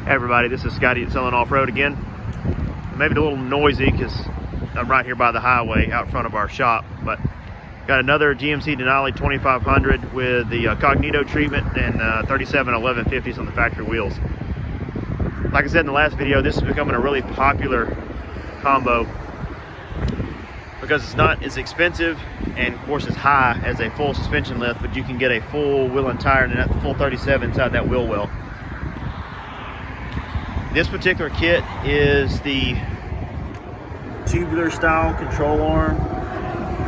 Hey everybody, this is Scotty at Selling Off-Road again. Maybe a little noisy because I'm right here by the highway out front of our shop, but got another GMC Denali 2500 with the Cognito treatment and 371150s on the factory wheels. Like I said in the last video, this is becoming a really popular combo because it's not as expensive and of course as high as a full suspension lift, but you can get a full wheel and tire and the full 37 inside that wheel well. This particular kit is the tubular style control arm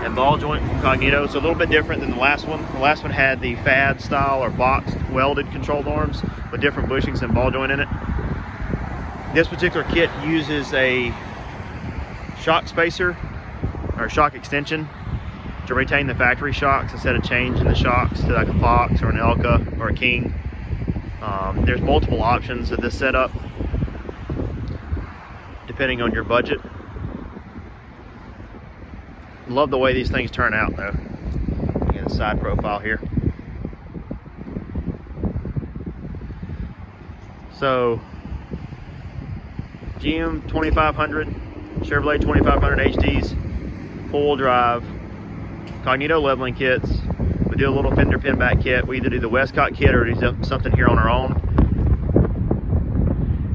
and ball joint from Cognito. It's a little bit different than the last one. The last one had the FAD style or boxed welded control arms with different bushings and ball joint in it. This particular kit uses a shock spacer or shock extension to retain the factory shocks instead of changing the shocks to like a Fox or an Elka or a King. There's multiple options of this setup depending on your budget. Love the way these things turn out though. Get a side profile here. So GM 2500, Chevrolet 2500 HDs, full drive, Cognito leveling kits. We do a little Fender Pin Back Kit. We either do the Westcott kit or do something here on our own.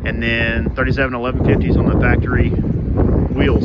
And then 371150s on the factory wheels.